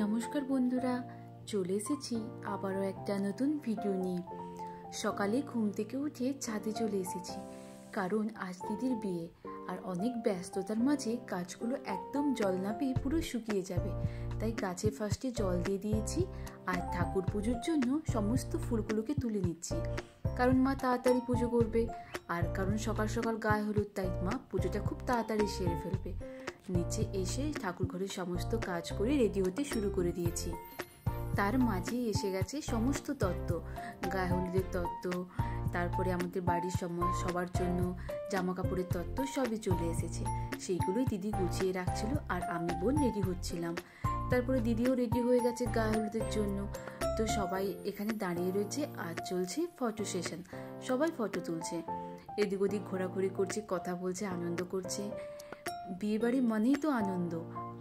নমস্কার বন্ধুরা, চলে এসেছি আবারও একটা নতুন ভিডিও নিয়ে। সকালে ঘুম থেকে উঠে ছাদে চলে এসেছি, কারণ আজ দিদির বিয়ে আর অনেক ব্যস্ততার মাঝে গাছগুলো একদম জল না পেয়ে পুরো শুকিয়ে যাবে। তাই গাছে ফার্স্টে জল দিয়ে দিয়েছি আর ঠাকুর পুজোর জন্য সমস্ত ফুলগুলোকে তুলে নিচ্ছি, কারণ মা তাড়াতাড়ি পুজো করবে আর কারণ সকাল সকাল গায়ে হলুদ, তাই মা পুজোটা খুব তাড়াতাড়ি সেরে ফেলবে। নিচে এসে ঠাকুর ঘরের সমস্ত কাজ করে রেডি হতে শুরু করে দিয়েছি। তার মাঝে এসে গেছে সমস্ত তত্ত্ব, গায়ে হলুদের তত্ত্ব, তারপরে আমাদের বাড়ির সবার জন্য জামা কাপড়ের তত্ত্ব সবই চলে এসেছে। সেইগুলোই দিদি গুছিয়ে রাখছিল আর আমি বোন রেডি হচ্ছিলাম। তারপরে দিদিও রেডি হয়ে গেছে গায়ে হলুদের জন্য। তো সবাই এখানে দাঁড়িয়ে রয়েছে আর চলছে ফটো সেশন। সবাই ফটো তুলছে, এদিক ওদিক ঘোরাঘুরি করছে, কথা বলছে, আনন্দ করছে। বিয়ে বাড়ি মানেই তো আনন্দ,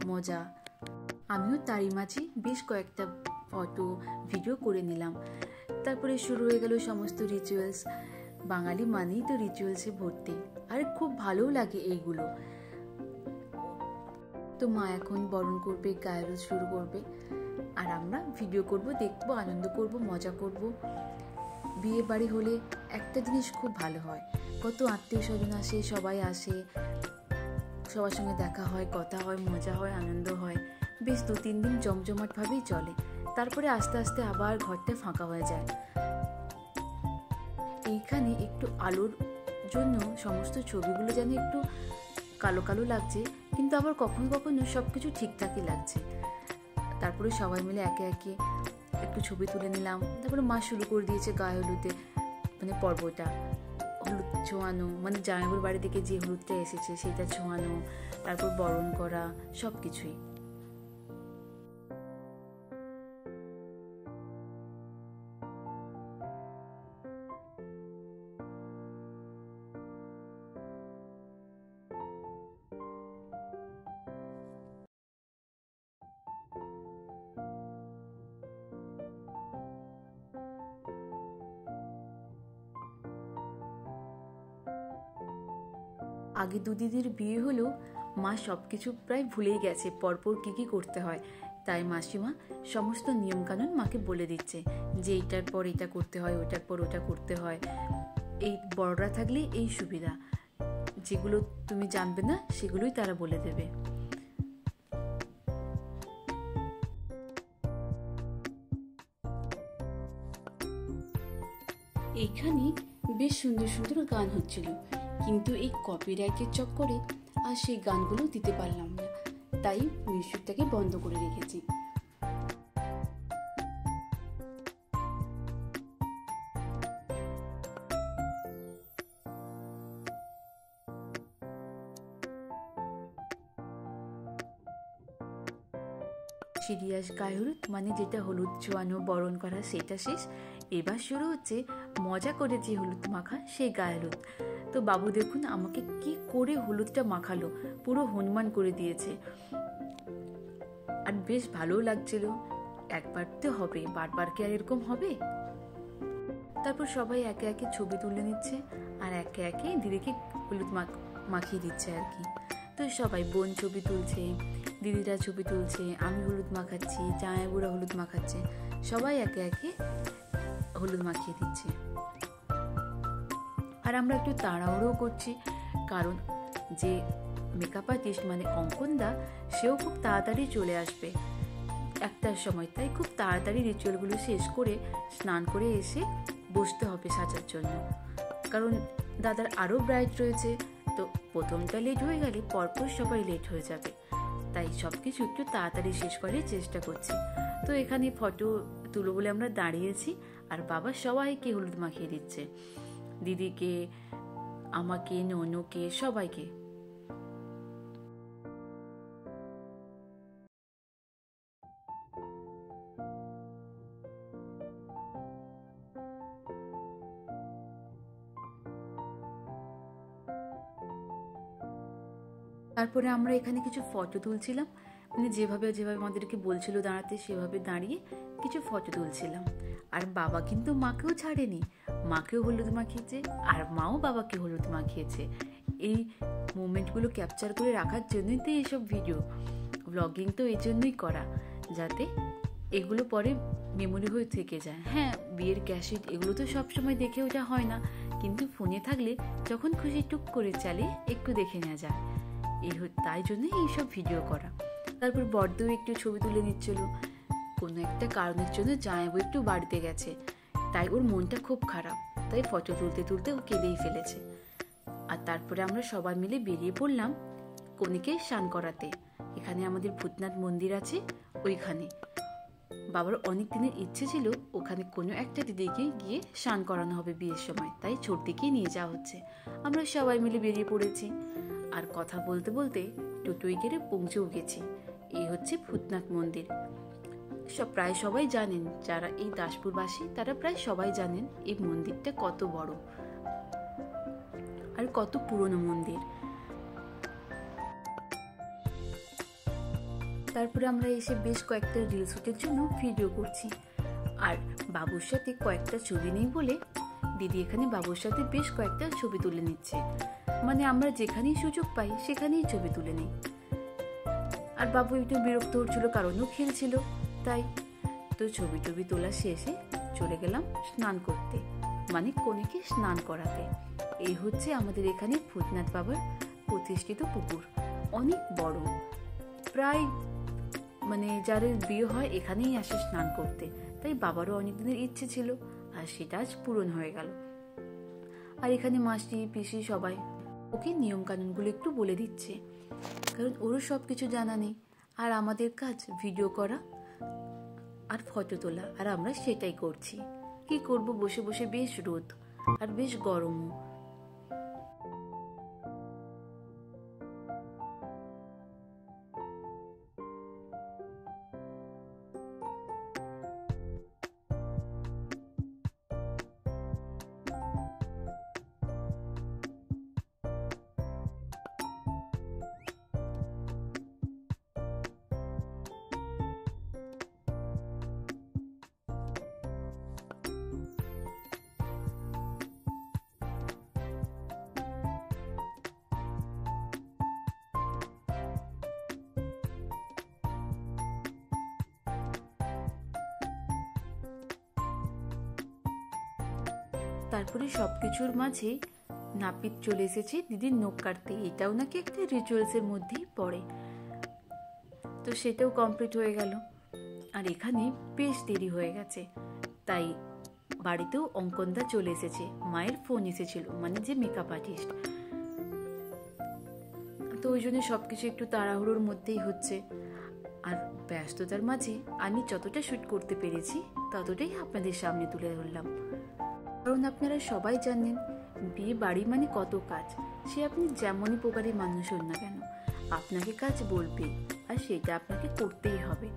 মজা। আমিও তারই মাঝে বেশ কয়েকটা ফটো ভিডিও করে নিলাম। তারপরে শুরু হয়ে গেল সমস্ত রিচুয়ালস। বাঙালি মানেই তো রিচুয়ালসে ভর্তি, আর খুব ভালোও লাগে এইগুলো। তো মা এখন বরণ করবে, গায়ে হলুদ শুরু করবে, আর আমরা ভিডিও করব, দেখবো, আনন্দ করব, মজা করব। বিয়ে বাড়ি হলে একটা জিনিস খুব ভালো হয়, কত আত্মীয় স্বজন আসে, সবাই আসে, সবার সঙ্গে দেখা হয়, কথা হয়, মজা হয়, আনন্দ হয়। বেশ 2-3 দিন জমজমাটভাবেই চলে। তারপরে আস্তে আস্তে আবার ঘরটা ফাঁকা হয়ে যায়। এইখানে একটু আলোর জন্য সমস্ত ছবিগুলো যেন একটু কালো কালো লাগছে, কিন্তু আবার কখনো কখনো সব কিছু ঠিকঠাকই লাগছে। তারপরে সবাই মিলে একে একে একটু ছবি তুলে নিলাম। তারপরে মা শুরু করে দিয়েছে গায়ে হলুদে পর্বটা, হলুদ ছোঁয়ানো, জামাইবাবুর বাড়ি থেকে যে হলুদটা এসেছে সেটা ছোঁয়ানো, তারপর বরণ করা, সব কিছুই। আগে দিদির বিয়ে হলো, মা সবকিছু প্রায় ভুলেই গেছে পরপর কি করতে হয়। তাই মাসিমা সমস্ত নিয়মকানুন মাকে বলে দিচ্ছে যে এইটার পর এটা করতে হয়, ওটার পর ওটা করতে হয়। এই বড়রা থাকলে এই সুবিধা, যেগুলো তুমি জানবে না সেগুলোই তারা বলে দেবে। এইখানে বেশ সুন্দর সুন্দর গান হচ্ছিল, কিন্তু এই কপিরাইটের চক্করে আর সেই গানগুলো দিতে পারলাম না, তাই মিউজিকটাকে বন্ধ করে রেখেছি। সিরিয়াস গায়ে হলুদ যেটা হলুদ ছোঁয়ানো, বরণ করা, সেটা শেষ। এবার শুরু হচ্ছে মজা করে যে হলুদ মাখা, সেই গায়ে হলুদ। তো বাবু দেখুন আমাকে কি করে হলুদটা মাখালো, পুরো হনুমান করে দিয়েছে। আর বেশ ভালোও লাগছিল। একবার তো হবে, বারবার কি আর এরকম হবে? তারপর সবাই একে একে ছবি তুলে নিচ্ছে আর একে একে দিদিকে হলুদ মাখিয়ে দিচ্ছে আর কি। তো সবাই বোন ছবি তুলছে, দিদিরা ছবি তুলছে, আমি হলুদ মাখাচ্ছি, জামাইবাবুরা হলুদ মাখাচ্ছে, সবাই একে একে হলুদ মাখিয়ে দিচ্ছে। আর আমরা একটু তাড়াহুড়ো করছি, কারণ যে মেকআপ আর্টিস্ট অঙ্কনদা, সেও খুব তাড়াতাড়ি চলে আসবে 1টার সময়। তাই খুব তাড়াতাড়ি রিচুয়ালগুলো শেষ করে স্নান করে এসে বসতে হবে সাজার জন্য, কারণ দাদার আরও ব্রাইড রয়েছে। তো প্রথমটা লেট হয়ে গেলে পরপর সবাই লেট হয়ে যাবে, তাই সব কিছু একটু তাড়াতাড়ি শেষ করার চেষ্টা করছি। তো এখানে ফটো তুলো বলে আমরা দাঁড়িয়েছি, আর বাবা সবাইকে হলুদ মাখিয়ে দিচ্ছে, দিদিকে, আমাকে, ননুকে, সবাইকে। তারপরে আমরা এখানে কিছু ফটো তুলছিলাম, যেভাবে আমাদেরকে বলছিল দাঁড়াতে, সেভাবে দাঁড়িয়ে কিছু ফটো তুলছিলাম। আর বাবা কিন্তু মাকেও ছাড়েনি, মাকেও হলুদ মাখিয়েছে আর মাও বাবাকে হলুদ মাখিয়েছে। এই মোমেন্টগুলো ক্যাপচার করে রাখার জন্যই তো এইসব ভিডিও ব্লগিং, তো এই জন্যই করা, যাতে এগুলো পরে মেমোরি হয়ে থেকে যায়। হ্যাঁ, বিয়ের ক্যাসেট এগুলো তো সবসময় দেখে ওঠা হয় না, কিন্তু ফোনে থাকলে যখন খুশি টুক করে চালিয়ে একটু দেখে নেওয়া যায়, তাই জন্যই এইসব ভিডিও করা। তারপর বড়দেও একটু ছবি তুলে নিচ্ছিল। কোনো একটা কারণের জন্য জামাইবাবু একটু বাড়িতে গেছে, তাই ওর মনটা খুব খারাপ, তাই ফটো তুলতে তুলতে ও কেঁদেই ফেলেছে। আর তারপরে আমরা সবাই মিলে বেরিয়ে পড়লাম কনেকে স্নান করাতে। এখানে আমাদের ভূতনাথ মন্দির আছে, ওইখানে বাবার অনেক দিনের ইচ্ছে ছিল ওখানে কোনো একটা দিদিকে গিয়ে স্নান করানো হবে বিয়ের সময়, তাই ছোটদিকেই নিয়ে যাওয়া হচ্ছে। আমরা সবাই মিলে বেরিয়ে পড়েছি, আর কথা বলতে বলতে টোটোই করে পৌঁছেও গেছি। এই হচ্ছে ভূতনাথ মন্দির। প্রায় সবাই জানেন, যারা এই দাসপুরবাসী তারা প্রায় সবাই জানেন এই মন্দিরটা কত বড় আর কত পুরনো মন্দির। তারপরে আমরা এসে বেশ কয়েকটা রিল শুটের জন্য ভিডিও করছি, আর বাবুর সাথে কয়েকটা ছবি নেই বলে দিদি এখানে বাবুর সাথে বেশ কয়েকটা ছবি তুলে নিচ্ছে। মানে আমরা যেখানেই সুযোগ পাই সেখানেই ছবি তুলে নিই। আর বাবু একটু বিরক্ত হচ্ছিল, কারণও খেলছিল, তাই তো ছবি টবি তোলা শেষে চলে গেলাম স্নান করতে, মানে কনেকে স্নান করাতে। এই হচ্ছে আমাদের এখানে ভূতনাথ বাবার প্রতিষ্ঠিত পুকুর, অনেক বড়, প্রায় মানে যাদের বিয়ে হয় এখানেই আসে স্নান করতে, তাই বাবারও অনেক দিনের ইচ্ছে ছিল, আর সেটা আজ পূরণ হয়ে গেল। আর এখানে মাসি পিসি সবাই ওকে নিয়ম কানুনগুলো একটু বলে দিচ্ছে, কারণ ওরও সব কিছু জানা নেই, আর আমাদের কাজ ভিডিও করা আর ফটো তোলা, আর আমরা সেটাই করছি। কি করব, বসে বসে বেশ রোদ আর বেশ গরমও। তারপরে সবকিছুর মাঝে নাপিত চলে এসেছে দিদির নখ কাটতে, এটাও নাকি একটা রিচুয়ালসের মধ্যেই পড়ে, তো সেটাও কমপ্লিট হয়ে গেল। আর এখানে বেশ দেরি হয়ে গেছে, তাই বাড়িতেও অঙ্কনদা চলে এসেছে, মায়ের ফোন এসেছিল, মানে যে মেকআপ আর্টিস্ট, তো ওই জন্য সবকিছু একটু তাড়াহুড়োর মধ্যেই হচ্ছে। আর ব্যস্ততার মাঝে আমি যতটা শুট করতে পেরেছি ততটাই আপনাদের সামনে তুলে ধরলাম, কারণ আপনারা সবাই জানেন বিয়ে বাড়ি মানে কত কাজ, সে আপনি যেমনই প্রকারের মানুষ হন না কেন, আপনাকে কাজ বলবে, আর সেটা আপনাকে করতেই হবে।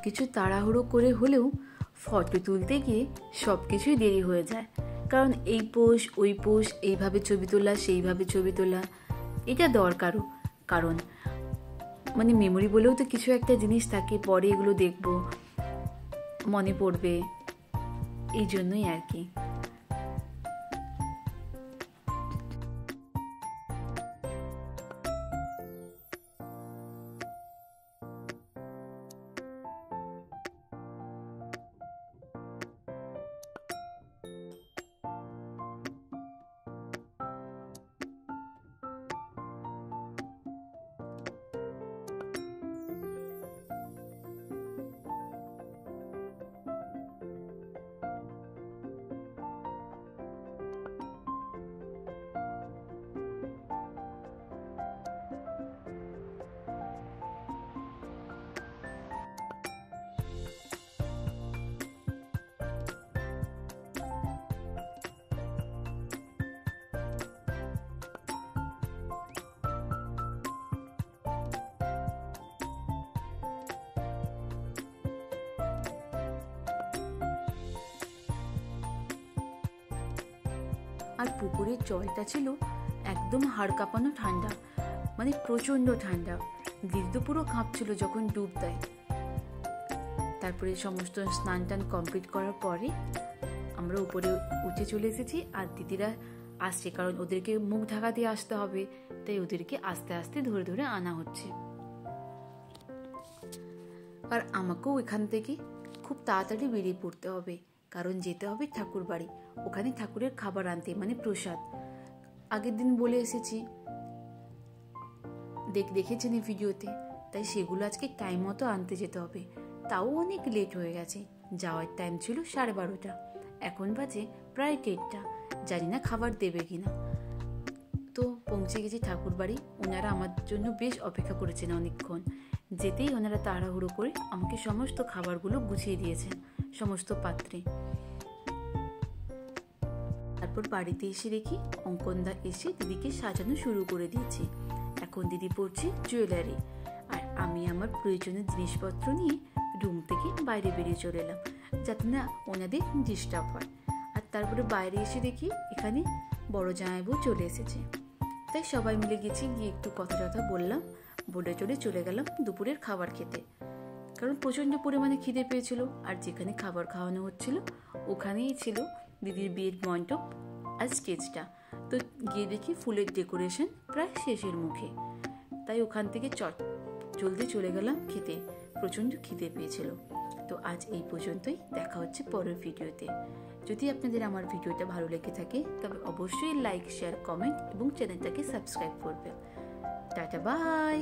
কিছু তাড়াহুড়ো করে হলেও ফটো তুলতে গিয়ে সব কিছুই দেরি হয়ে যায়, কারণ এই পোজ ওই পোজ, এইভাবে ছবি তোলা সেইভাবে ছবি তোলা, এটা দরকারও, কারণ মানে মেমোরি বলেও তো কিছু একটা জিনিস থাকে, পরে এগুলো দেখবো, মনে পড়বে, এই জন্যই আর কি। আর পুকুরের জলটা ছিল একদম হাড় কাঁপানো ঠান্ডা, মানে প্রচণ্ড ঠান্ডা। দিদি তো পুরো কাঁপছিল যখন ডুব দেয়। তারপরে সমস্ত স্নান টান কমপ্লিট করার পরে আমরা উপরে উঠে চলে এসেছি, আর দিদিরা আসছে কারণ ওদেরকে মুখ ঢাকা দিয়ে আসতে হবে, তাই ওদেরকে আস্তে আস্তে ধরে ধরে আনা হচ্ছে। আর আমাকেও এখান থেকে খুব তাড়াতাড়ি বেরিয়ে পড়তে হবে, কারণ যেতে হবে ঠাকুর বাড়ি, ওখানে ঠাকুরের খাবার আনতে, মানে প্রসাদ। আগের দিন বলে এসেছি, দেখেছেন এই ভিডিওতে, তাই সেগুলো আজকে টাইম মতো আনতে যেতে হবে। তাও অনেক লেট হয়ে গেছে, যাওয়ার টাইম ছিল 12:30, এখন বাজে প্রায় 1:30। জানি না খাবার দেবে কিনা। তো পৌঁছে গেছি ঠাকুর বাড়ি। ওনারা আমার জন্য বেশ অপেক্ষা করেছেন অনেকক্ষণ। যেতেই ওনারা তাড়াহুড়ো করে আমাকে সমস্ত খাবারগুলো গুছিয়ে দিয়েছেন সমস্ত পাত্রে। তারপর বাড়িতে এসে দেখি অঙ্কনদা এসে দিদিকে সাজানো শুরু করে দিয়েছে। এখন দিদি পড়ছে জুয়েলারি, আর আমি আমার প্রয়োজনীয় জিনিসপত্র নিয়ে রুম থেকে বাইরে বেরিয়ে চলে এলাম, যাতে না ওনাদের ডিস্টার্ব হয়। আর তারপরে বাইরে এসে দেখি এখানে বড় জামাইবাবু চলে এসেছে, তাই সবাই মিলে গেছি, গিয়ে একটু কথা বললাম, বলে চলে গেলাম দুপুরের খাবার খেতে। কারণ প্রচণ্ড পরিমাণে খিদে পেয়েছিল, আর যেখানে খাবার খাওয়ানো হচ্ছিল ওখানেই ছিল দিদির বিয়ের মণ্ডপ আর স্টেজটা। তো গিয়ে দেখি ফুলের ডেকোরেশন প্রায় শেষের মুখে, তাই ওখান থেকে জলদি চলে গেলাম খেতে। প্রচণ্ড খিদে পেয়েছিল। তো আজ এই পর্যন্তই, দেখা হচ্ছে পরের ভিডিওতে। যদি আপনাদের আমার ভিডিওটা ভালো লেগে থাকে তবে অবশ্যই লাইক, শেয়ার, কমেন্ট এবং চ্যানেলটাকে সাবস্ক্রাইব করবেন। Tata, by.